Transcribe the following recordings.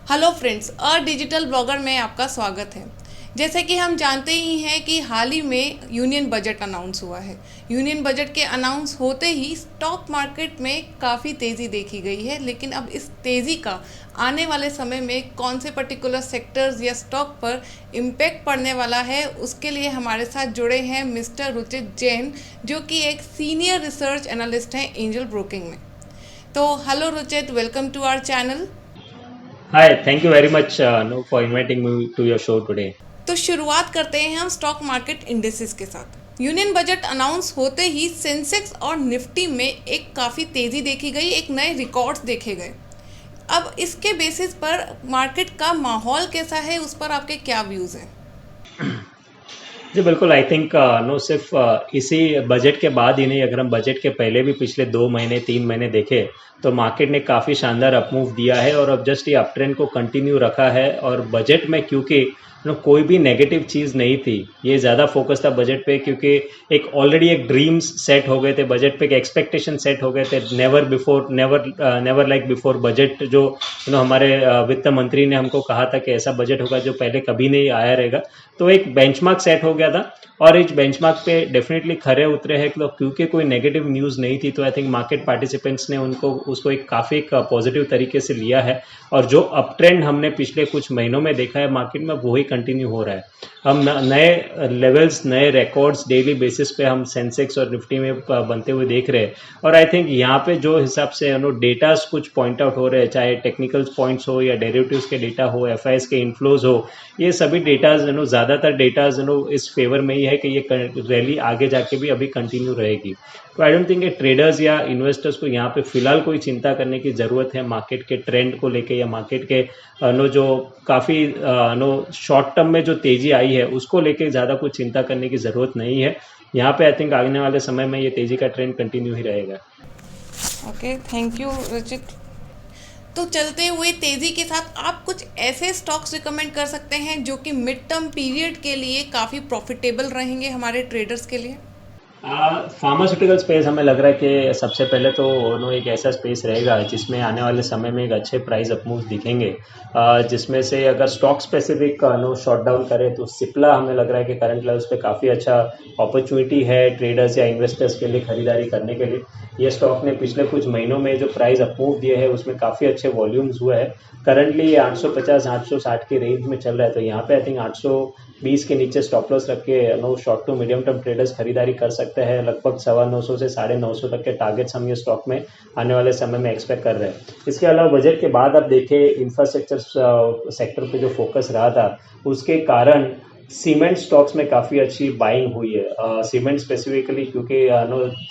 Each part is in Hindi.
हेलो फ्रेंड्स, डिजिटल ब्लॉगर में आपका स्वागत है। जैसे कि हम जानते ही हैं कि हाल ही में यूनियन बजट अनाउंस हुआ है। यूनियन बजट के अनाउंस होते ही स्टॉक मार्केट में काफ़ी तेज़ी देखी गई है, लेकिन अब इस तेज़ी का आने वाले समय में कौन से पर्टिकुलर सेक्टर्स या स्टॉक पर इम्पैक्ट पड़ने वाला है, उसके लिए हमारे साथ जुड़े हैं मिस्टर रुचित जैन, जो कि एक सीनियर रिसर्च एनालिस्ट हैं एंजल ब्रोकिंग में। तो hello Ruchit, welcome to our channel. Hi, thank you very much no, for inviting me to your show today. तो शुरुआत करते हैं हम स्टॉक मार्केट इंडेक्सेस के साथ। यूनियन बजट अनाउंस होते ही सेंसेक्स और निफ्टी में एक काफ़ी तेज़ी देखी गई, एक नए रिकॉर्ड्स देखे गए। अब इसके बेसिस पर मार्केट का माहौल कैसा है, उस पर आपके क्या व्यूज़ हैं? जी बिल्कुल आई थिंक नो सिर्फ इसी बजट के बाद ही नहीं, अगर हम बजट के पहले भी पिछले 2 महीने 3 महीने देखें तो मार्केट ने काफ़ी शानदार अपमूव दिया है और अब जस्ट ये अप ट्रेंड को कंटिन्यू रखा है। और बजट में क्योंकि कोई भी नेगेटिव चीज़ नहीं थी, ये ज़्यादा फोकस था बजट पे, क्योंकि एक ऑलरेडी एक ड्रीम्स सेट हो गए थे बजट पे, एक एक्सपेक्टेशन सेट हो गए थे। Never before never like before budget जो हमारे वित्त मंत्री ने हमको कहा था कि ऐसा बजट होगा जो पहले कभी नहीं आया रहेगा। तो एक बेंचमार्क सेट हो गया था और इस बेंचमार्क पे डेफिनेटली खरे उतरे हैं, क्योंकि कोई नेगेटिव न्यूज़ नहीं थी। तो आई थिंक मार्केट पार्टिसिपेंट्स ने उनको उसको एक काफ़ी पॉजिटिव तरीके से लिया है और जो अप ट्रेंड हमने पिछले कुछ महीनों में देखा है मार्केट में, वही कंटिन्यू हो रहा है। हम नए लेवल्स, नए रिकॉर्ड्स डेली बेसिस पे हम सेंसेक्स और निफ्टी में बनते हुए देख रहे हैं। और आई थिंक यहाँ पे जो हिसाब से डेटास कुछ पॉइंट आउट हो रहे हैं, चाहे टेक्निकल पॉइंट्स हो या डेरिवेटिव्स के डेटा हो, एफआईएस के इन्फ्लोज हो, ये सभी डेटाज ज़्यादातर डेटाज इस फेवर में ही है कि ये रैली आगे जाके भी अभी कंटिन्यू रहेगी। तो आई डोंट थिंक ट्रेडर्स या इन्वेस्टर्स को यहाँ पे फिलहाल कोई चिंता करने की ज़रूरत है मार्केट के ट्रेंड को लेके, या मार्केट के जो काफ़ी शॉर्ट टर्म में जो तेज़ी आई है उसको लेके ज़्यादा कुछ चिंता करने की ज़रूरत नहीं है। यहाँ पे आई थिंक आने वाले समय में ये तेज़ी का ट्रेंड कंटिन्यू ही रहेगा। Okay, thank you Ruchit. तो चलते हुए तेज़ी के साथ आप कुछ ऐसे स्टॉक्स रिकमेंड कर सकते हैं जो कि मिड टर्म पीरियड के लिए काफ़ी प्रॉफिटेबल रहेंगे हमारे ट्रेडर्स के लिए? फार्मास्यूटिकल स्पेस हमें लग रहा है कि सबसे पहले तो एक ऐसा स्पेस रहेगा जिसमें आने वाले समय में एक अच्छे प्राइस अपमूव्स दिखेंगे, जिसमें से अगर स्टॉक स्पेसिफिक शॉट डाउन करें तो सिप्ला हमें लग रहा है कि करंट लेवल्स पे काफ़ी अच्छा अपॉर्चुनिटी है ट्रेडर्स या इन्वेस्टर्स के लिए खरीदारी करने के लिए। ये स्टॉक ने पिछले कुछ महीनों में जो प्राइस अपमूव दिए है उसमें काफ़ी अच्छे वॉल्यूम्स हुए हैं। करंटली ये 850 860 के रेंज में चल रहा है, तो यहाँ पे आई थिंक 820 के नीचे स्टॉप लॉस रख के short to medium term traders खरीदारी कर सकते हैं। लगभग 950 से 950 तक के टारगेट्स हम ये स्टॉक में आने वाले समय में एक्सपेक्ट कर रहे हैं। इसके अलावा बजट के बाद आप देखें इंफ्रास्ट्रक्चर सेक्टर पे जो फोकस रहा था उसके कारण सीमेंट स्टॉक्स में काफ़ी अच्छी बाइंग हुई है। सीमेंट स्पेसिफिकली क्योंकि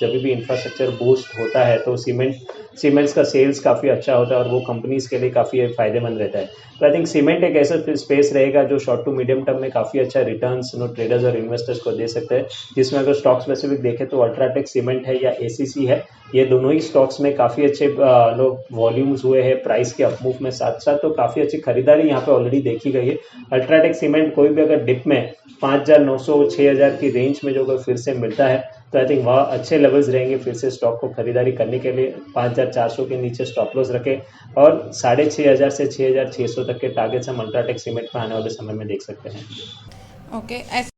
जब भी इंफ्रास्ट्रक्चर बूस्ट होता है तो सीमेंट्स का सेल्स काफ़ी अच्छा होता है और वो कंपनीज के लिए काफ़ी फायदेमंद रहता है। तो आई थिंक सीमेंट एक ऐसा स्पेस रहेगा जो शॉर्ट टू मीडियम टर्म में काफ़ी अच्छा रिटर्न्स ट्रेडर्स और इन्वेस्टर्स को दे सकते हैं, जिसमें अगर स्टॉक स्पेसिफिक देखें तो अल्ट्राटेक सीमेंट है या एसीसी है। ये दोनों ही स्टॉक्स में काफ़ी अच्छे वॉल्यूम्स हुए हैं प्राइस के अपमूव में, साथ साथ तो काफ़ी अच्छी खरीदारी यहाँ पे ऑलरेडी देखी गई है। अल्ट्राटेक सीमेंट कोई भी अगर डिप में 5,900 6,000 की रेंज में जो फिर से मिलता है तो आई थिंक वह अच्छे लेवल्स रहेंगे फिर से स्टॉक को खरीदारी करने के लिए। 5,400 के नीचे स्टॉप लॉस रखें और 6,500 से 6,600 तक के टारगेट्स हम अल्ट्राटेक सीमेंट में आने वाले समय में देख सकते हैं। ओके, ऐसे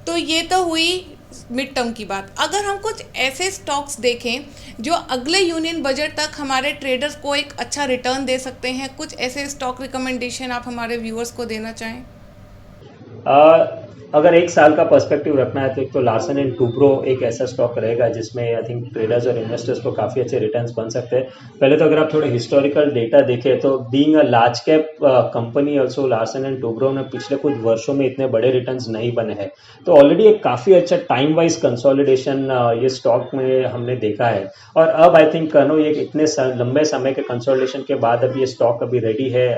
तो ये तो हुई मिड टर्म की बात। अगर हम कुछ ऐसे स्टॉक्स देखें जो अगले यूनियन बजट तक हमारे ट्रेडर्स को एक अच्छा रिटर्न दे सकते हैं, कुछ ऐसे स्टॉक रिकमेंडेशन आप हमारे व्यूअर्स को देना चाहें? अगर एक साल का पर्सपेक्टिव रखना है तो एक तो लार्सन एंड टूब्रो एक ऐसा स्टॉक रहेगा जिसमें आई थिंक ट्रेडर्स और इन्वेस्टर्स को काफ़ी अच्छे रिटर्न्स बन सकते हैं। पहले तो अगर आप थोड़े हिस्टोरिकल डेटा देखें तो being a large cap company also Larsen and Toubro ने पिछले कुछ वर्षों में इतने बड़े रिटर्न्स नहीं बने हैं। तो ऑलरेडी एक काफ़ी अच्छा टाइम वाइज कंसोलिडेशन ये स्टॉक में हमने देखा है और अब आई थिंक ये इतने लंबे समय के कंसोलिडेशन के बाद अभी ये स्टॉक अभी रेडी है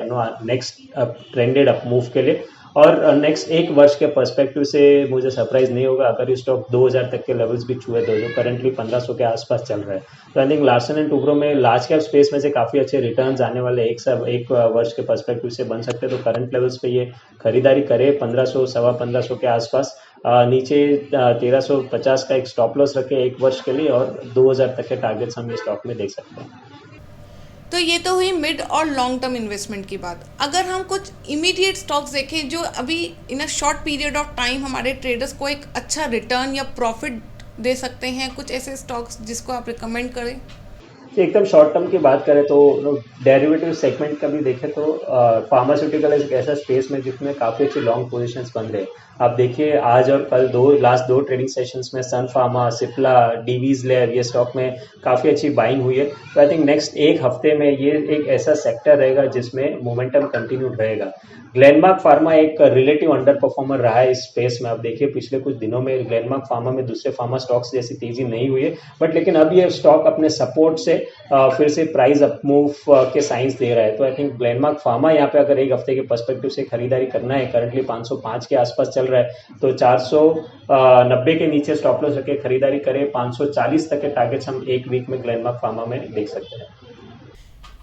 नेक्स्ट ट्रेंडेड अप मूव के लिए। और नेक्स्ट एक वर्ष के पर्सपेक्टिव से मुझे सरप्राइज नहीं होगा अगर ये स्टॉक 2,000 तक के लेवल्स भी छुए तो, जो करंटली 1,500 के आसपास चल रहा है। तो I think Larsen and Toubro में लार्ज कैप स्पेस में से काफ़ी अच्छे रिटर्न्स आने वाले एक वर्ष के पर्सपेक्टिव से बन सकते हैं। तो करंट लेवल्स पे ये खरीदारी करे 1,500 सवा 1,500 के आसपास, नीचे 1,350 का एक स्टॉप लॉस रखे एक वर्ष के लिए और 2,000 तक के टारगेट्स हम ये स्टॉक में देख सकते हैं। तो ये तो हुई मिड और लॉन्ग टर्म इन्वेस्टमेंट की बात। अगर हम कुछ इमीडिएट स्टॉक्स देखें जो अभी in a short period of time हमारे ट्रेडर्स को एक अच्छा रिटर्न या प्रॉफिट दे सकते हैं, कुछ ऐसे स्टॉक्स जिसको आप रिकमेंड करें? एकदम शॉर्ट टर्म की बात करें तो डेरिवेटिव सेगमेंट का भी देखें तो फार्मास्यूटिकल एक ऐसा स्पेस में जिसमें काफ़ी अच्छी लॉन्ग पोजीशंस बन रहे हैं। आप देखिए आज और कल लास्ट दो ट्रेडिंग सेशंस में सन फार्मा, सिप्ला, डीवीज लैब ये स्टॉक में काफ़ी अच्छी बाइंग हुई है। तो आई थिंक नेक्स्ट एक हफ्ते में ये एक ऐसा सेक्टर रहेगा जिसमें मोमेंटम कंटिन्यूड रहेगा। ग्लेनमार्क फार्मा एक रिलेटिव अंडर परफॉर्मर रहा है इस स्पेस में। आप देखिए पिछले कुछ दिनों में ग्लेनमार्क फार्मा में दूसरे फार्मा स्टॉक्स जैसी तेजी नहीं हुई है, बट लेकिन अब ये स्टॉक अपने सपोर्ट से फिर से प्राइस अप मूव के साइंस दे रहा है। तो आई थिंक ग्लेनमार्क फार्मा यहाँ पे अगर एक हफ्ते के पर्सपेक्टिव से खरीदारी करना है, करंटली 505 के आसपास चल रहा है, तो 490 के नीचे स्टॉप लॉस रखे खरीदारी करें। 540 तक के टारगेट्स हम एक वीक में ग्लेनमार्क फार्मा में देख सकते हैं।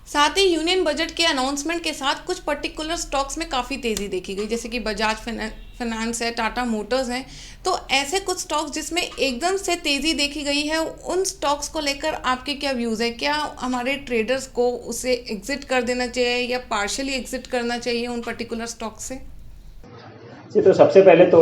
साथ ही यूनियन बजट के अनाउंसमेंट के साथ कुछ पर्टिकुलर स्टॉक्स में काफ़ी तेज़ी देखी गई, जैसे कि बजाज फाइनेंस है, टाटा मोटर्स हैं। तो ऐसे कुछ स्टॉक्स जिसमें एकदम से तेज़ी देखी गई है, उन स्टॉक्स को लेकर आपके क्या व्यूज़ है? क्या हमारे ट्रेडर्स को उसे एग्जिट कर देना चाहिए या पार्शियली एग्जिट करना चाहिए उन पर्टिकुलर स्टॉक से? जी, तो सबसे पहले तो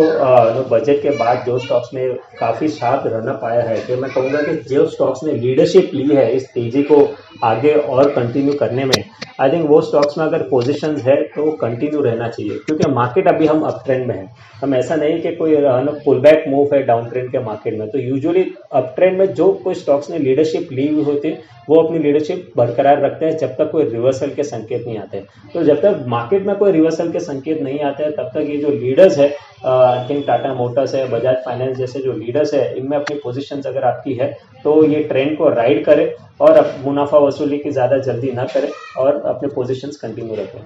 बजट के बाद जो स्टॉक्स ने काफ़ी शार्प रनअप आया है, तो मैं कहूँगा कि जो स्टॉक्स ने लीडरशिप ली है इस तेज़ी को आगे और कंटिन्यू करने में, आई थिंक वो स्टॉक्स में अगर पोजीशंस है तो कंटिन्यू रहना चाहिए, क्योंकि मार्केट अभी हम अप ट्रेंड में है। हम ऐसा नहीं कि कोई पुल बैक मूव है डाउन ट्रेंड के मार्केट में। तो यूजुअली अप ट्रेंड में जो कोई स्टॉक्स ने लीडरशिप ली हुई होती है वो अपनी लीडरशिप बरकरार रखते हैं जब तक कोई रिवर्सल के संकेत नहीं आते। तो जब तक मार्केट में कोई रिवर्सल के संकेत नहीं आते हैं तब तक ये जो लीडर्स है, आई थिंक टाटा मोटर्स है, बजाज फाइनेंस जैसे जो लीडर्स है, इनमें अपनी पोजीशंस अगर आपकी है तो ये ट्रेंड को राइड करें और अब मुनाफा वसूली की ज़्यादा जल्दी ना करें और अपने पोजीशंस कंटिन्यू रखें।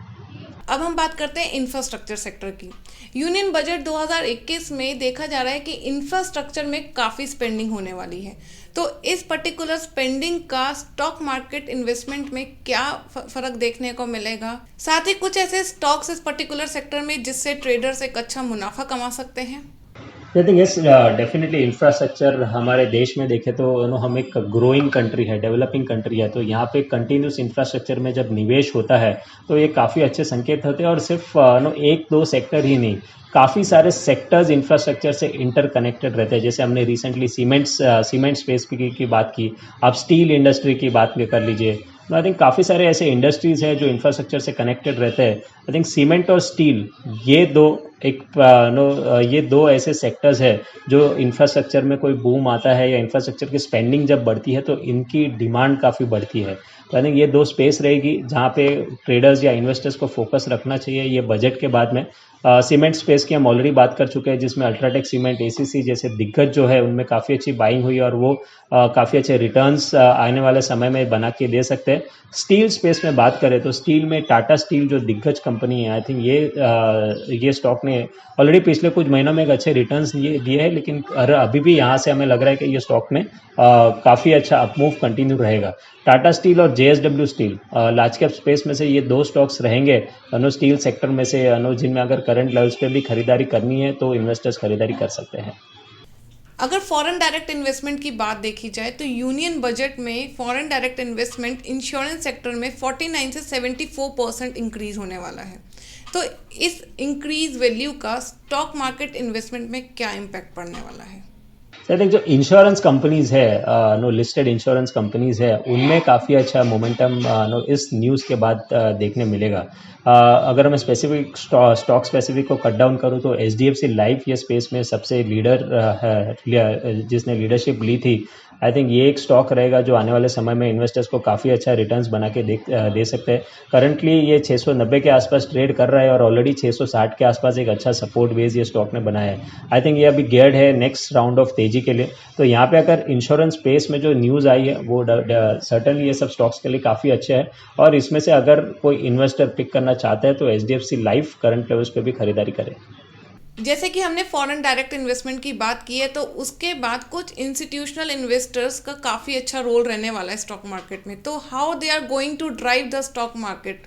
अब हम बात करते हैं इंफ्रास्ट्रक्चर सेक्टर की। यूनियन बजट 2021 में देखा जा रहा है कि इंफ्रास्ट्रक्चर में काफ़ी स्पेंडिंग होने वाली है। तो इस पर्टिकुलर स्पेंडिंग का स्टॉक मार्केट इन्वेस्टमेंट में क्या फ़र्क देखने को मिलेगा? साथ ही कुछ ऐसे स्टॉक्स इस पर्टिकुलर सेक्टर में जिससे ट्रेडर्स एक अच्छा मुनाफा कमा सकते हैं? I think yes, definitely infrastructure हमारे देश में देखें तो हम एक ग्रोइंग कंट्री है, डेवलपिंग कंट्री है। तो यहाँ पे कंटिन्यूस इंफ्रास्ट्रक्चर में जब निवेश होता है तो ये काफ़ी अच्छे संकेत होते हैं। और सिर्फ एक दो सेक्टर ही नहीं, काफ़ी सारे सेक्टर्स इंफ्रास्ट्रक्चर से इंटरकनेक्टेड रहते हैं। जैसे हमने रिसेंटली सीमेंट स्पेस की बात की, आप स्टील इंडस्ट्री की बात कर लीजिए। आई थिंक काफ़ी सारे ऐसे इंडस्ट्रीज़ हैं जो इंफ्रास्ट्रक्चर से कनेक्टेड रहते हैं। आई थिंक सीमेंट और स्टील ये दो ऐसे सेक्टर्स है जो इंफ्रास्ट्रक्चर में कोई बूम आता है या इंफ्रास्ट्रक्चर की स्पेंडिंग जब बढ़ती है तो इनकी डिमांड काफ़ी बढ़ती है। तो आई थिंक ये दो स्पेस रहेगी जहाँ पे ट्रेडर्स या इन्वेस्टर्स को फोकस रखना चाहिए ये बजट के बाद में। सीमेंट स्पेस की हम ऑलरेडी बात कर चुके हैं, जिसमें अल्ट्राटेक सीमेंट, एसीसी जैसे दिग्गज जो है उनमें काफ़ी अच्छी बाइंग हुई और वो काफ़ी अच्छे रिटर्न्स आने वाले समय में बना के दे सकते हैं। स्टील स्पेस में बात करें तो स्टील में टाटा स्टील जो दिग्गज कंपनी है, आई थिंक ये स्टॉक ने ऑलरेडी पिछले कुछ महीनों में एक अच्छे रिटर्न्स दिए हैं, लेकिन अभी भी यहाँ से हमें लग रहा है कि ये स्टॉक में काफ़ी अच्छा अपमूव कंटिन्यू रहेगा। टाटा स्टील और JSW steel large cap space में से ये दो स्टॉक्स रहेंगे स्टील सेक्टर में से, जिनमें अगर करंट लेवल्स पे भी खरीदारी करनी है तो इन्वेस्टर्स खरीदारी कर सकते हैं। अगर फॉरेन डायरेक्ट इन्वेस्टमेंट की बात देखी जाए तो यूनियन बजट में foreign direct investment insurance sector में 49 से 74% इंक्रीज होने वाला है। तो इस इंक्रीज वैल्यू का स्टॉक मार्केट इन्वेस्टमेंट में क्या इम्पैक्ट पड़ने वाला है? आई थिंक जो इंश्योरेंस कंपनीज है, लिस्टेड इंश्योरेंस कंपनीज है, उनमें काफ़ी अच्छा मोमेंटम इस न्यूज़ के बाद देखने मिलेगा। अगर मैं स्पेसिफिक स्टॉक स्पेसिफिक को कट डाउन करूँ तो एचडीएफसी लाइफ ये स्पेस में सबसे लीडर है, जिसने लीडरशिप ली थी। आई थिंक ये एक स्टॉक रहेगा जो आने वाले समय में इन्वेस्टर्स को काफ़ी अच्छा रिटर्न्स बना के दे सकते हैं। करंटली ये 690 के आसपास ट्रेड कर रहा है और ऑलरेडी 660 के आसपास एक अच्छा सपोर्ट बेस ये स्टॉक ने बनाया है। आई थिंक ये अभी गियर्ड है नेक्स्ट राउंड ऑफ तेजी के लिए। तो यहाँ पे अगर इंश्योरेंस स्पेस में जो न्यूज़ आई है वो सर्टनली ये सब स्टॉक्स के लिए काफ़ी अच्छे है। और इसमें से अगर कोई इन्वेस्टर पिक करना चाहता है तो एचडीएफसी लाइफ करंट लेवल्स पे भी खरीदारी करे। जैसे कि हमने फॉरेन डायरेक्ट इन्वेस्टमेंट की बात की है, तो उसके बाद कुछ इंस्टीट्यूशनल इन्वेस्टर्स का काफ़ी अच्छा रोल रहने वाला है स्टॉक मार्केट में। तो how they are going to drive the stock market?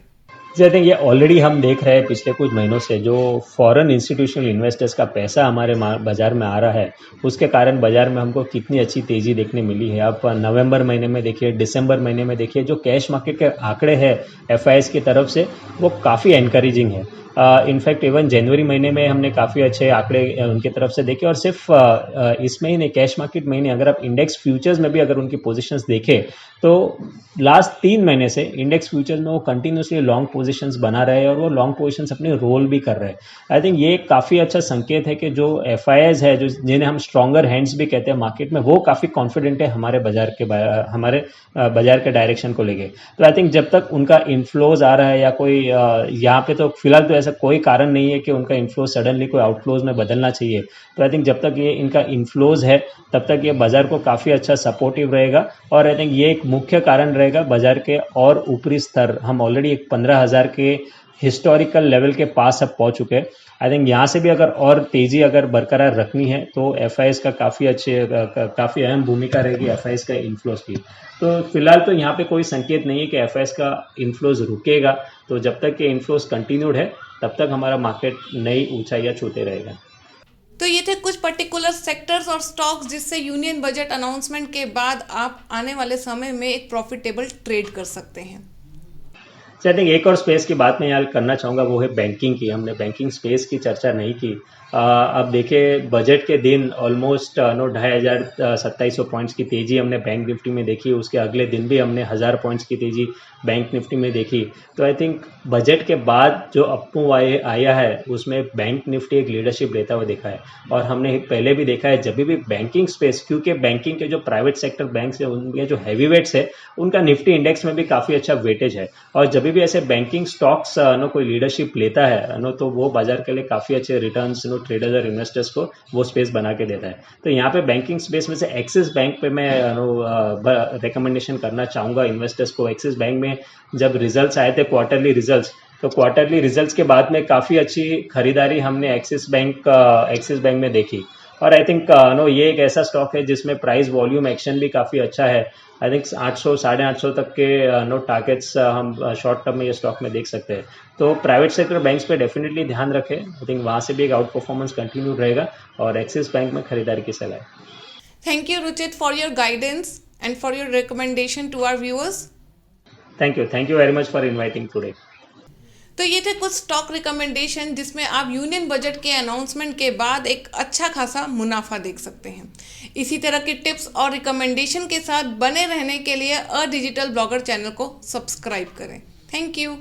जी, आई थिंक ये ऑलरेडी हम देख रहे हैं पिछले कुछ महीनों से जो फॉरेन इंस्टीट्यूशनल इन्वेस्टर्स का पैसा हमारे बाजार में आ रहा है, उसके कारण बाजार में हमको कितनी अच्छी तेज़ी देखने मिली है। आप नवंबर महीने में देखिए, दिसंबर महीने में देखिए, जो कैश मार्केट के आंकड़े हैं एफआईआईज़ की तरफ से, वो काफ़ी एनकरेजिंग है। इनफैक्ट इवन जनवरी महीने में हमने काफ़ी अच्छे आंकड़े उनकी तरफ से देखे, और सिर्फ इसमें ही नहीं, कैश मार्केट में ही नहीं, अगर आप इंडेक्स फ्यूचर्स में भी अगर उनकी पोजीशंस देखें तो लास्ट 3 महीने से इंडेक्स फ्यूचर्स में वो कंटिन्यूसली लॉन्ग पोजीशंस बना रहे हैं और वो लॉन्ग पोजीशंस अपने रोल भी कर रहे हैं। आई थिंक ये काफ़ी अच्छा संकेत है कि जो एफआईआईज़ है, जो जिन्हें हम स्ट्रॉन्गर हैंड्स भी कहते हैं मार्केट में, वो काफ़ी कॉन्फिडेंट है हमारे बाजार के डायरेक्शन को लेके। तो आई थिंक जब तक उनका इनफ्लोज आ रहा है या कोई यहाँ पे तो फिलहाल तो ऐसा कोई कारण नहीं है कि उनका इनफ्लोज सडनली कोई आउटफ्लोज में बदलना चाहिए। तो आई थिंक जब तक ये इनका इनफ्लोज है तब तक ये बाजार को काफ़ी अच्छा सपोर्टिव रहेगा, और आई थिंक ये एक मुख्य कारण रहेगा बाजार के और ऊपरी स्तर। हम ऑलरेडी एक 15,000 के हिस्टोरिकल लेवल के पास अब पहुंच चुके हैं। आई थिंक यहाँ से भी अगर और तेज़ी अगर बरकरार रखनी है तो एफआईआईज़ का काफ़ी अहम भूमिका रहेगी एफआईआईज़ का इन्फ्लोज की। तो फिलहाल तो यहाँ पे कोई संकेत नहीं है कि एफआईआईज़ का इन्फ्लोज रुकेगा। तो जब तक ये इन्फ्लोज कंटिन्यूड है तब तक हमारा मार्केट नई ऊंचाइयाँ छूते रहेगा। तो ये थे कुछ पर्टिकुलर सेक्टर्स और स्टॉक्स जिससे यूनियन बजट अनाउंसमेंट के बाद आप आने वाले समय में एक प्रॉफिटेबल ट्रेड कर सकते हैं। आई थिंक एक और स्पेस की बात मैं यहाँ करना चाहूँगा, वो है बैंकिंग की। हमने बैंकिंग स्पेस की चर्चा नहीं की। अब देखिए, बजट के दिन ऑलमोस्ट 2,500 पॉइंट्स की तेज़ी हमने बैंक निफ्टी में देखी। उसके अगले दिन भी हमने 1,000 पॉइंट्स की तेज़ी बैंक निफ्टी में देखी। तो आई थिंक बजट के बाद जो अपमूव आया है उसमें बैंक निफ्टी एक लीडरशिप लेता हुआ देखा है। और हमने पहले भी देखा है, जब भी बैंकिंग स्पेस, क्योंकि बैंकिंग के जो प्राइवेट सेक्टर बैंक्स है उनके जो हैवी वेट्स है उनका निफ्टी इंडेक्स में भी काफ़ी अच्छा वेटेज है। और जब भी ऐसे बैंकिंग स्टॉक्स कोई लीडरशिप लेता है तो वो बाजार के लिए काफ़ी अच्छे रिटर्न्स ट्रेडर्स और इन्वेस्टर्स को वो स्पेस बना के देता है। तो यहाँ पे बैंकिंग स्पेस में से एक्सिस बैंक पे मैं रिकमेंडेशन करना चाहूँगा इन्वेस्टर्स को। एक्सिस बैंक में जब रिजल्ट्स आए थे, क्वार्टरली रिजल्ट्स, तो क्वार्टरली रिजल्ट्स के बाद में काफ़ी अच्छी खरीदारी हमने एक्सिस बैंक में देखी। और आई थिंक ये एक ऐसा स्टॉक है जिसमें प्राइस वॉल्यूम एक्शन भी काफ़ी अच्छा है। आई थिंक 800 850 तक के टारगेट्स हम शॉर्ट टर्म में ये स्टॉक में देख सकते हैं। तो प्राइवेट सेक्टर बैंक्स पे डेफिनेटली ध्यान रखें। आई थिंक वहाँ से भी एक आउट परफॉर्मेंस कंटिन्यू रहेगा, और एक्सिस बैंक में खरीदारी की सलाह है। Thank you Ruchit for your guidance and for your recommendation to our viewers. Thank you very much for inviting today. तो ये थे कुछ स्टॉक रिकमेंडेशन जिसमें आप यूनियन बजट के अनाउंसमेंट के बाद एक अच्छा खासा मुनाफा देख सकते हैं। इसी तरह के टिप्स और रिकमेंडेशन के साथ बने रहने के लिए अ डिजिटल ब्लॉगर चैनल को सब्सक्राइब करें। Thank you.